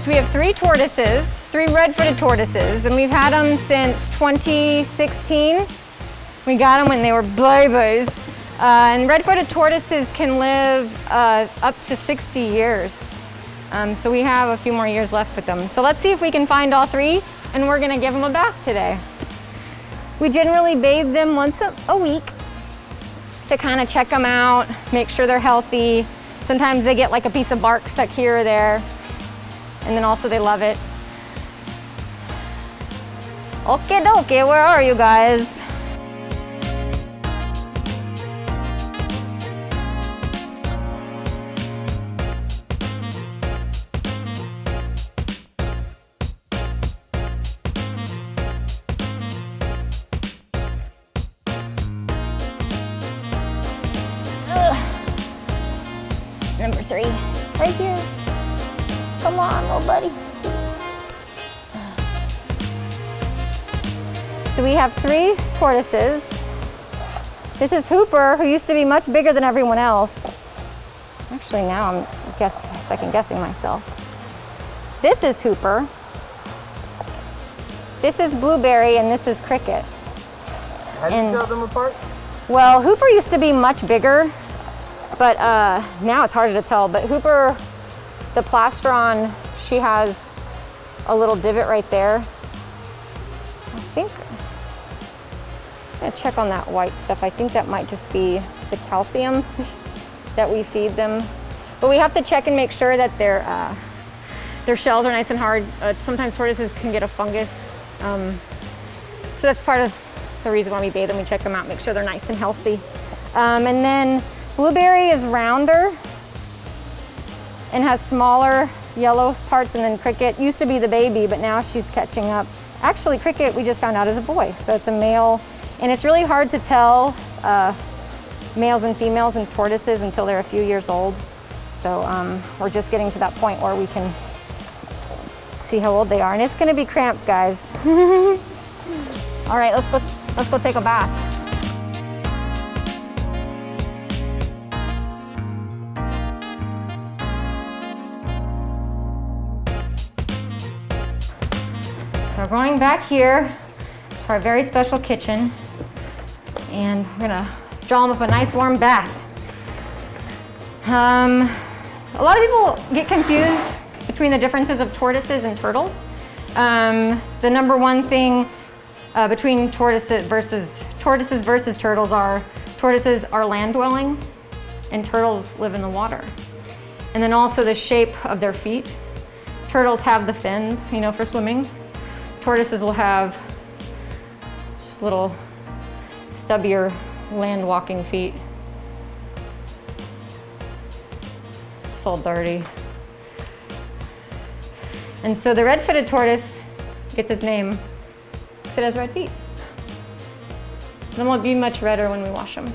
So we have 3 tortoises, 3 red-footed tortoises, and we've had them since 2016. We got them when they were babies. And red-footed tortoises can live up to 60 years. So we have a few more years left with them. So let's see if we can find all 3, and we're gonna give them a bath today. We generally bathe them once a week to kind of check them out, make sure they're healthy. Sometimes they get like a piece of bark stuck here or there, and then also they love it. Okay dokie, where are you guys? Number 3, right here. Come on, little buddy. So we have 3 tortoises. This is Hooper, who used to be much bigger than everyone else. Actually, now I'm second guessing myself. This is Hooper. This is Blueberry, and this is Cricket. How do you tell them apart? Well, Hooper used to be much bigger, but now it's harder to tell. But Hooper, the plastron, she has a little divot right there. I'm gonna check on that white stuff. I think that might just be the calcium that we feed them. But we have to check and make sure that their shells are nice and hard. Sometimes tortoises can get a fungus. So that's part of the reason why we bathe them. We check them out, make sure they're nice and healthy. And then Blueberry is rounder and has smaller yellow parts, and then Cricket used to be the baby, but now she's catching up. Actually, Cricket, we just found out, is a boy, so it's a male, and it's really hard to tell males and females in tortoises until they're a few years old. So we're just getting to that point where we can see how old they are, and it's gonna be cramped, guys. All right, let's go take a bath. So we're going back here to our very special kitchen, and we're gonna draw them up a nice warm bath. A lot of people get confused between the differences of tortoises and turtles. The number one thing between tortoises versus turtles are tortoises are land-dwelling and turtles live in the water. And then also the shape of their feet. Turtles have the fins, you know, for swimming. Tortoises will have just little stubbier land-walking feet. So dirty. And so the red-footed tortoise gets its name because it has red feet. Then will be much redder when we wash them,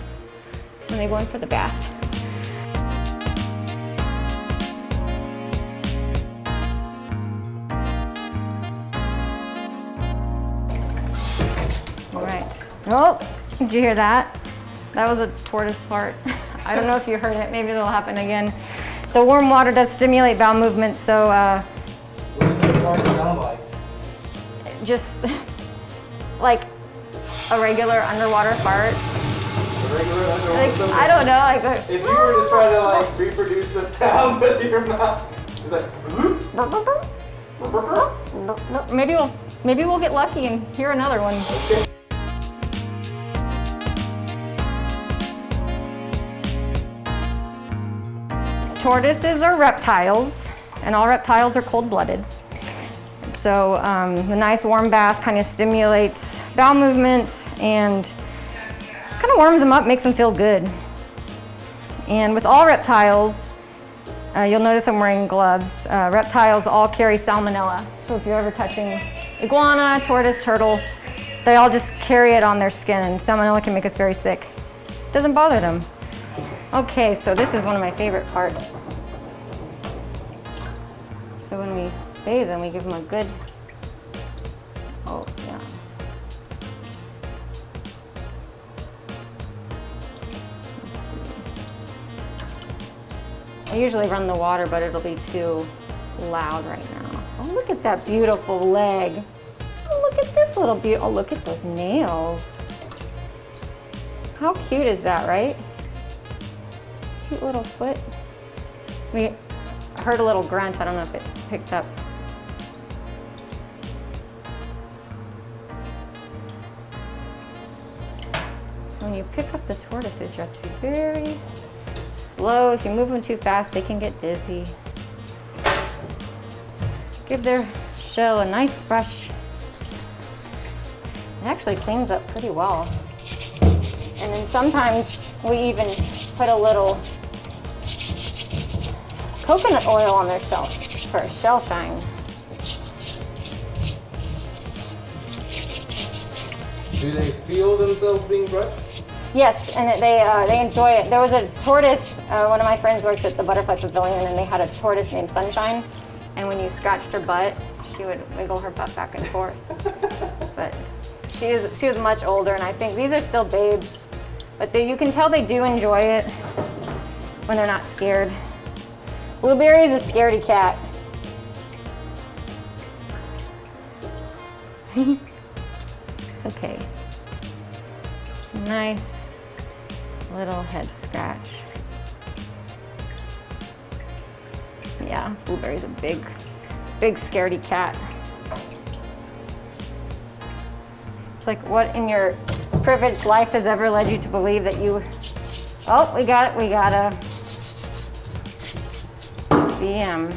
when they go in for the bath. All right. Oh, did you hear that? That was a tortoise fart. I don't know if you heard it. Maybe it'll happen again. The warm water does stimulate bowel movement, so What does it sound like? just like a regular underwater fart. A regular underwater Like, I don't know. Like, If you were to try to like reproduce the sound with your mouth, it's like maybe we'll get lucky and hear another one. okay. Tortoises are reptiles, and all reptiles are cold-blooded. So the nice warm bath kind of stimulates bowel movements and kind of warms them up, makes them feel good. And with all reptiles, you'll notice I'm wearing gloves. Reptiles all carry salmonella. So if you're ever touching iguana, tortoise, turtle, they all just carry it on their skin, and salmonella can make us very sick. It doesn't bother them. Okay, so this is one of my favorite parts. So when we bathe them, we give them a good, oh yeah. Let's see. I usually run the water, but it'll be too loud right now. Oh, look at that beautiful leg. Oh, look at this little beauty. Oh, look at those nails. How cute is that, right? Cute little foot. We heard a little grunt. I don't know if it picked up. When you pick up the tortoises, you have to be very slow. If you move them too fast, they can get dizzy. Give their shell a nice brush. It actually cleans up pretty well. And then sometimes we even put a little coconut oil on their shell for a shell shine. Do they feel themselves being brushed? Yes, and they enjoy it. There was a tortoise, one of my friends works at the Butterfly Pavilion, and they had a tortoise named Sunshine, and when you scratched her butt, she would wiggle her butt back and forth. But she was much older, and I think these are still babes, but you can tell they do enjoy it when they're not scared. Blueberry is a scaredy cat. It's okay. Nice little head scratch. Yeah, Blueberry's a big scaredy cat. It's like, what in your privileged life has ever led you to believe that you... Oh, we got a BM.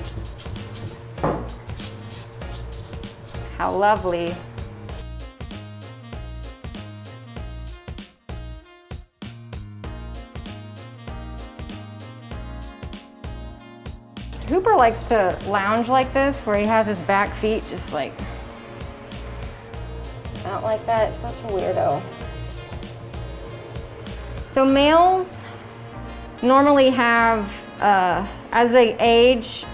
How lovely. Hooper likes to lounge like this, where he has his back feet just like out like that. It's such a weirdo. So males normally have, as they age,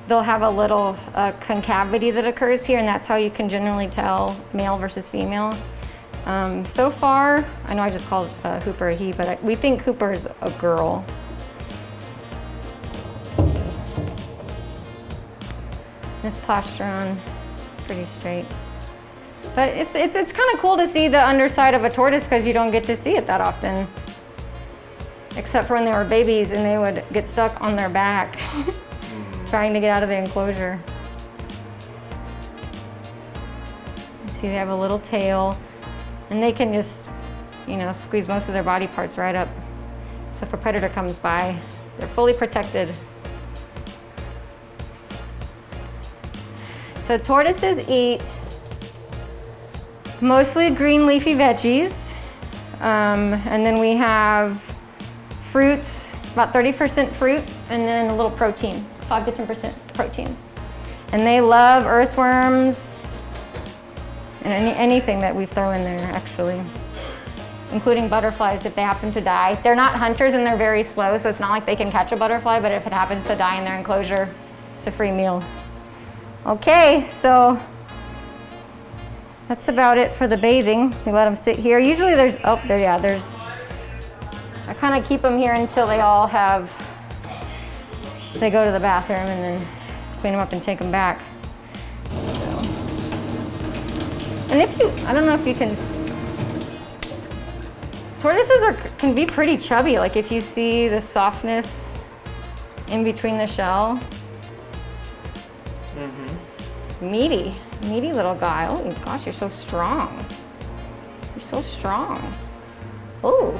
they'll have a little concavity that occurs here, and that's how you can generally tell male versus female. So far, I know I just called Hooper a he, but we think Hooper is a girl. This plastron, pretty straight. But it's kind of cool to see the underside of a tortoise because you don't get to see it that often. Except for when they were babies and they would get stuck on their back trying to get out of the enclosure. See, they have a little tail and they can just, squeeze most of their body parts right up. So if a predator comes by, they're fully protected. So tortoises eat mostly green leafy veggies, and then we have fruits, about 30% fruit, and then a little protein, 5 to 10% protein. And they love earthworms and anything that we throw in there, actually, including butterflies if they happen to die. They're not hunters and they're very slow, so it's not like they can catch a butterfly, but if it happens to die in their enclosure, it's a free meal. Okay, so that's about it for the bathing. We let them sit here. Usually there's, I kind of keep them here until they all they go to the bathroom and then clean them up and take them back. So. And I don't know if you can, tortoises can be pretty chubby. Like if you see the softness in between the shell. Meaty little guy. Oh gosh, you're so strong. You're so strong. Ooh.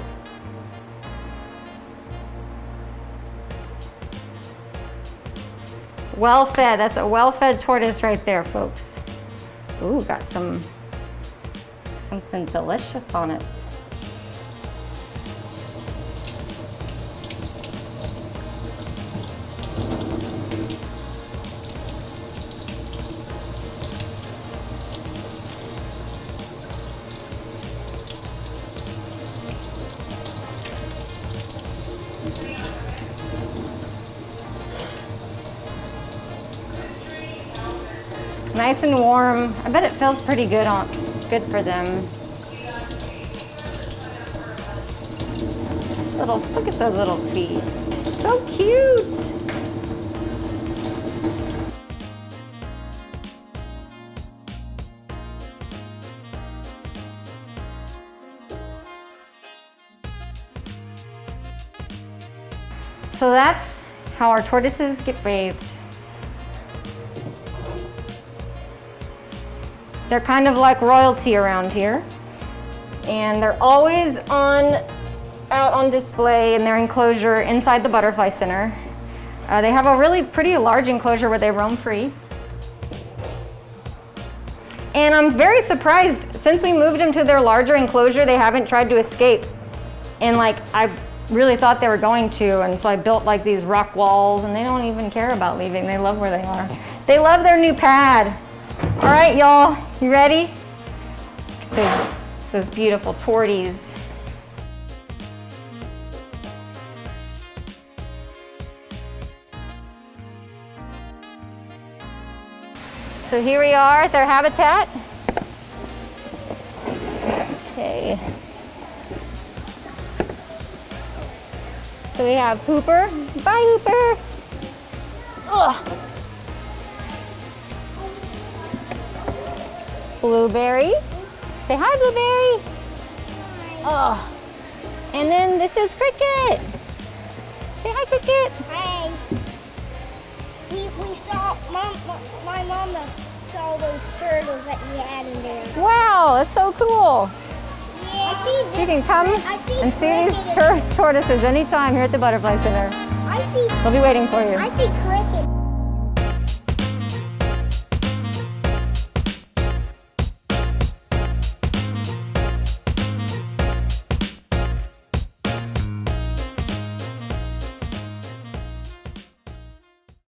Well fed. That's a well-fed tortoise right there, folks. Ooh, got something delicious on it. Nice and warm. I bet it feels pretty good for them. Look at those little feet. So cute. So that's how our tortoises get bathed. They're kind of like royalty around here. And they're always out on display in their enclosure inside the butterfly center. They have a really pretty large enclosure where they roam free. And I'm very surprised, since we moved them to their larger enclosure, they haven't tried to escape. And like, I really thought they were going to, and so I built like these rock walls, and they don't even care about leaving. They love where they are. They love their new pad. All right, y'all, you ready? Those beautiful torties. So here we are at their habitat. Okay. So we have Hooper. Bye, Hooper. Ugh. Blueberry. Say hi, Blueberry. Oh. And then this is Cricket. Say hi, Cricket. Hi. We saw, my mama saw those turtles that we had in there. Wow, that's so cool. Yeah. So you can come and see these tortoises anytime here at the Butterfly Center. I see. They'll be waiting for you. I see crickets.